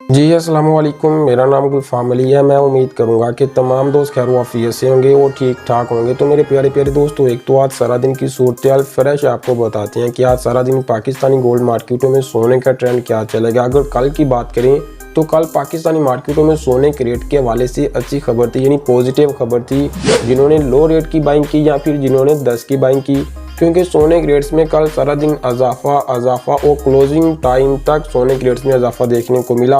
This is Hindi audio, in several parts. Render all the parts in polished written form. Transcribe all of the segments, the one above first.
जी अस्सलाम वालेकुम, मेरा नाम गुलफाम अली है। मैं उम्मीद करूंगा कि तमाम दोस्त खैर वाफियत से होंगे और ठीक ठाक होंगे। तो मेरे प्यारे प्यारे दोस्तों, एक तो आज सारा दिन की सूरत फ्रेश आपको बताते हैं कि आज सारा दिन पाकिस्तानी गोल्ड मार्केटों में सोने का ट्रेंड क्या चलेगा। अगर कल की बात करें तो कल पाकिस्तानी मार्केटों में सोने के रेट के हवाले से अच्छी खबर थी, यानी पॉजिटिव खबर थी। जिन्होंने लो रेट की बाइंग की या फिर जिन्होंने 10 की बाइंग की, क्योंकि सोने के रेट्स में कल सारा दिन अजाफा और क्लोजिंग टाइम तक सोने के रेट्स में इजाफा देखने को मिला।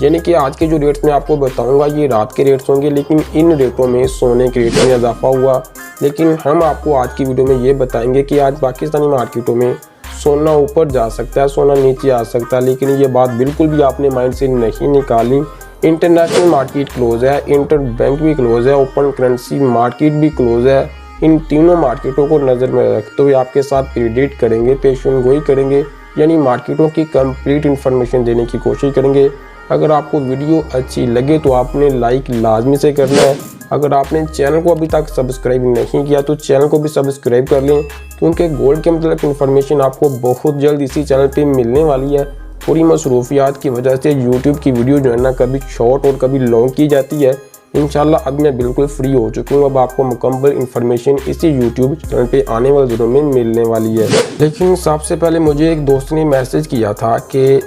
यानी कि आज के जो रेट्स मैं आपको बताऊंगा ये रात के रेट्स होंगे, लेकिन इन रेटों में सोने के रेट में इजाफा हुआ। लेकिन हम आपको आज की वीडियो में ये बताएंगे कि आज पाकिस्तानी मार्केटों में सोना ऊपर जा सकता है, सोना नीचे आ सकता है, लेकिन ये बात बिल्कुल भी आपने माइंड से नहीं निकाली। इंटरनेशनल मार्केट क्लोज है, इंटर बैंक भी क्लोज है, ओपन करेंसी मार्केट भी क्लोज है। इन तीनों मार्केटों को नज़र में रखते हुए आपके साथ प्रेडिक्ट करेंगे, पेशन गोई करेंगे, यानी मार्केटों की कंप्लीट इन्फॉर्मेशन देने की कोशिश करेंगे। अगर आपको वीडियो अच्छी लगे तो आपने लाइक लाजमी से करना है। अगर आपने चैनल को अभी तक सब्सक्राइब नहीं किया तो चैनल को भी सब्सक्राइब कर लें, क्योंकि गोल्ड के मतलब इन्फॉर्मेशन आपको बहुत जल्द इसी चैनल पे मिलने वाली है। थोड़ी मसरूफियात की वजह से यूट्यूब की वीडियो जो है ना कभी शॉर्ट और कभी लॉन्ग की जाती है। इंशाल्लाह अब मैं बिल्कुल फ्री हो चुकी हूँ, अब आपको मुकम्मल इन्फॉर्मेशन इसी यूट्यूब चैनल पे आने वाले दिनों में मिलने वाली है। लेकिन सबसे पहले मुझे एक दोस्त ने मैसेज किया था कि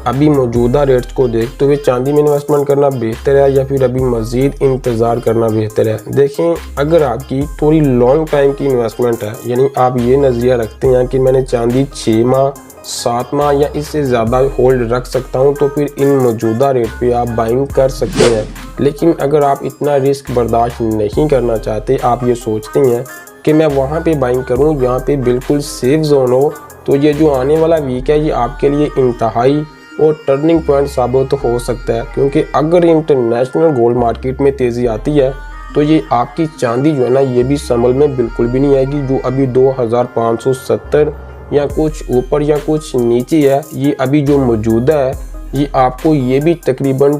अभी मौजूदा रेट्स को देखते हुए चांदी में इन्वेस्टमेंट करना बेहतर है या फिर अभी मज़ीद इंतज़ार करना बेहतर है। देखें, अगर आपकी थोड़ी लॉन्ग टाइम की इन्वेस्टमेंट है, यानी आप ये नज़रिया रखते हैं कि मैंने चांदी 6 माह 7 माह या इससे ज़्यादा होल्ड रख सकता हूँ, तो फिर इन मौजूदा रेट पे आप बाइंग कर सकते हैं। लेकिन अगर आप इतना रिस्क बर्दाश्त नहीं करना चाहते, आप ये सोचते हैं कि मैं वहाँ पे बाइंग करूँ जहाँ पे बिल्कुल सेफ जोन हो, तो ये जो आने वाला वीक है ये आपके लिए इंतहाई और टर्निंग पॉइंट साबित हो सकता है। क्योंकि अगर इंटरनेशनल गोल्ड मार्केट में तेज़ी आती है तो ये आपकी चांदी जो है ना ये भी संभल में बिल्कुल भी नहीं आएगी। जो अभी 2570 या कुछ ऊपर या कुछ नीचे है, ये अभी जो मौजूदा है ये आपको ये भी तकरीबन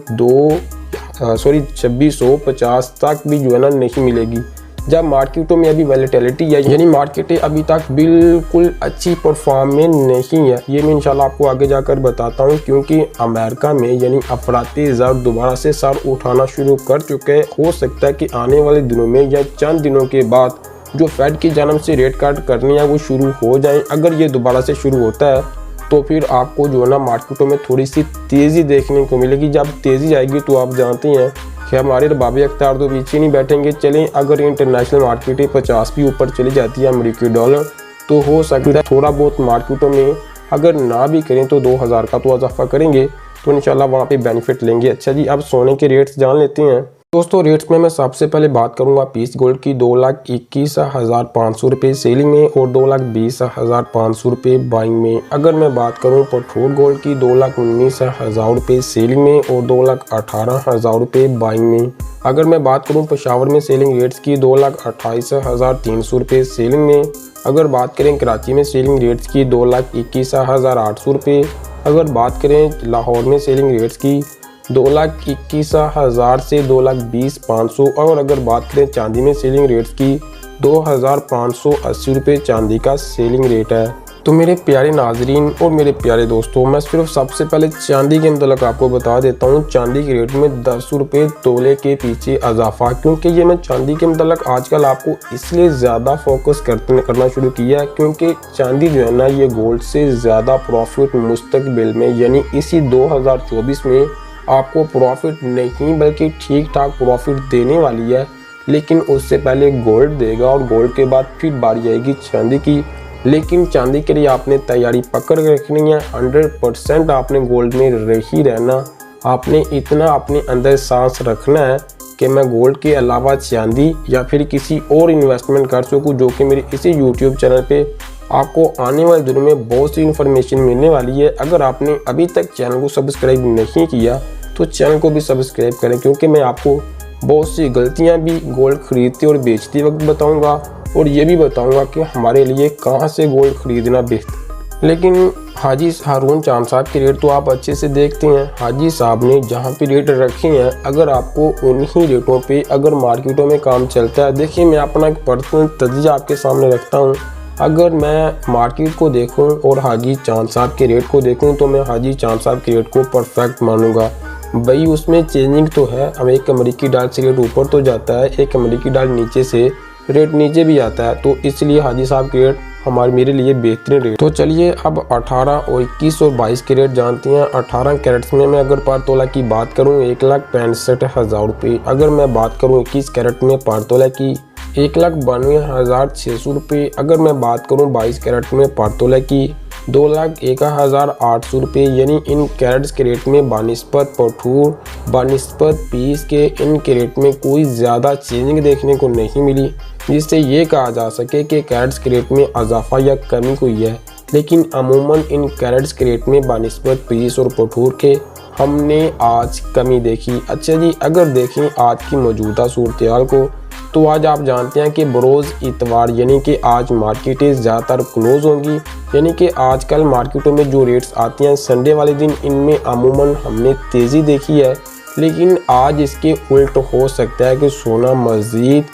2650 तक भी जो है ना नहीं मिलेगी। जब मार्केटों में अभी वैलेटिलिटी है, यानी मार्केटें अभी तक बिल्कुल अच्छी परफॉर्म में नहीं है। ये मैं इंशाल्लाह आपको आगे जाकर बताता हूँ, क्योंकि अमेरिका में यानी अफराती ज़र दोबारा से सर उठाना शुरू कर चुके हैं। हो सकता है कि आने वाले दिनों में या चंद दिनों के बाद जो फेड की जानब से रेट कट करनी है वो शुरू हो जाए। अगर ये दोबारा से शुरू होता है तो फिर आपको जो है ना मार्केटों में थोड़ी सी तेज़ी देखने को मिलेगी। जब तेज़ी आएगी तो आप जानते हैं कि हमारे रबाब अख्तियार तो पीछे नहीं बैठेंगे। चलें, अगर इंटरनेशनल मार्केटें 50 भी ऊपर चली जाती है अमेरिकी डॉलर, तो हो सकता है थोड़ा बहुत मार्केटों में अगर ना भी करें तो 2000 का तो इजाफा करेंगे, तो इंशाल्लाह वहाँ पे बेनिफिट लेंगे। अच्छा जी, अब सोने के रेट्स जान लेते हैं। दोस्तों, रेट्स में मैं सबसे पहले बात करूंगा पीस गोल्ड की 2,21,500 रुपये सेलिंग में और 2,20,500 रुपये बाइंग में। अगर मैं बात करूं पेट्रोल गोल्ड की 2,19,000 रुपये सेलिंग में और 2,18,000 रुपये बाइंग में। अगर मैं बात करूं पेशावर में सेलिंग रेट्स की 2,28,300 रुपये सेलिंग में। अगर बात करें कराची में सेलिंग रेट्स की 2,21,800 रुपये। अगर बात करें लाहौर में सेलिंग रेट्स की 2,21,000 से 2,20,500। और अगर बात करें चांदी में सेलिंग रेट्स की 2,580 रुपये चांदी का सेलिंग रेट है। तो मेरे प्यारे नाजरीन और मेरे प्यारे दोस्तों, मैं सिर्फ सबसे पहले चांदी के मतलब आपको बता देता हूँ। चांदी के रेट में 10 रुपये तोले के पीछे इजाफा, क्योंकि ये मैं चांदी के मतलब आजकल आपको इसलिए ज़्यादा फोकस करना शुरू किया है क्योंकि चांदी जो है ना ये गोल्ड से ज़्यादा प्रॉफिट मुस्तकबिल में यानी इसी 2024 में आपको प्रॉफिट नहीं बल्कि ठीक ठाक प्रॉफिट देने वाली है। लेकिन उससे पहले गोल्ड देगा और गोल्ड के बाद फिर बारी आएगी चांदी की। लेकिन चांदी के लिए आपने तैयारी पकड़ के रखनी है। 100% आपने गोल्ड में रही रहना। आपने इतना अपने अंदर सांस रखना है कि मैं गोल्ड के अलावा चांदी या फिर किसी और इन्वेस्टमेंट कर सकूँ, जो कि मेरे इसी यूट्यूब चैनल पे आपको आने वाले दिनों में बहुत सी इन्फॉर्मेशन मिलने वाली है। अगर आपने अभी तक चैनल को सब्सक्राइब नहीं किया तो चैनल को भी सब्सक्राइब करें, क्योंकि मैं आपको बहुत सी गलतियां भी गोल्ड खरीदते और बेचते वक्त बताऊंगा और ये भी बताऊंगा कि हमारे लिए कहां से गोल्ड खरीदना बेहतर। लेकिन हाजी हारून चांद साहब के रेट तो आप अच्छे से देखते हैं। हाजी साहब ने जहां पे रेट रखे हैं, अगर आपको उन्हीं रेटों पे अगर मार्केटों में काम चलता है, देखिए मैं अपना एक पर्सनल तजर्बा आपके सामने रखता हूँ। अगर मैं मार्केट को देखूं और हाजी चांद साहब के रेट को देखूं तो मैं हाजी चांद साहब के रेट को परफेक्ट मानूंगा। भाई उसमें चेंजिंग तो है, अब एक अमेरिकी डॉलर से रेट ऊपर तो जाता है, एक अमेरिकी डॉलर नीचे से रेट नीचे भी आता है, तो इसलिए हाजी साहब के रेट मेरे लिए बेहतरीन रेट। तो चलिए अब 18 और 21 और 22 के रेट जानते हैं। 18 कैरेट्स में मैं अगर पर तोला की बात करूं 1,65,000 रुपये। अगर मैं बात करूं 21 कैरेट में पर तोला की 1,92,600 रुपये। अगर मैं बात करूं 22 कैरेट में पर तोला की 2,01,800 रुपये। यानी इन कैरेट्स के रेट में बानिस्पत पठूर बानिस्पत पीस के इन के रेट में कोई ज़्यादा चेंजिंग देखने को नहीं मिली, जिससे ये कहा जा सके कि कैरेट्स के रेट में इजाफा या कमी हुई है। लेकिन अमूमन इन कैरेट्स के रेट में बानिस्पत पीस और पठूर के हमने आज कमी देखी। अच्छा जी, अगर देखें आज की मौजूदा सूरत हाल को, तो आज आप जानते हैं कि बरोज़ इतवार यानी कि आज मार्केटें ज़्यादातर क्लोज होंगी। यानी कि आजकल मार्केटों में जो रेट्स आते हैं संडे वाले दिन, इनमें अमूमन हमने तेज़ी देखी है। लेकिन आज इसके उल्ट हो सकता है कि सोना मज़ीद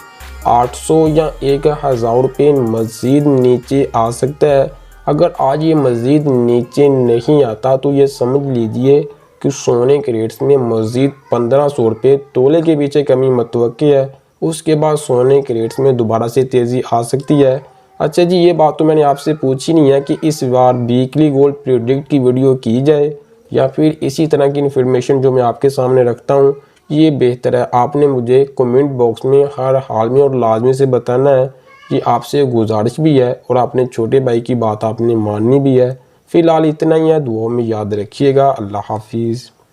800 या 1,000 रुपये मज़ीद नीचे आ सकता है। अगर आज ये मज़ीद नीचे नहीं आता तो ये समझ लीजिए कि सोने के रेट्स में मज़ीद 1,500 रुपये तोले के पीछे कमी मतवक्की है। उसके बाद सोने के रेट्स में दोबारा से तेज़ी आ सकती है। अच्छा जी, ये बात तो मैंने आपसे पूछी नहीं है कि इस बार वीकली गोल्ड प्रेडिक्ट की वीडियो की जाए या फिर इसी तरह की इन्फॉर्मेशन जो मैं आपके सामने रखता हूँ, ये बेहतर है आपने मुझे कमेंट बॉक्स में हर हाल में और लाजमी से बताना है। ये आपसे गुजारिश भी है और अपने छोटे भाई की बात आपने माननी भी है। फ़िलहाल इतना ही है, दुआ में याद रखिएगा। अल्लाह हाफिज़।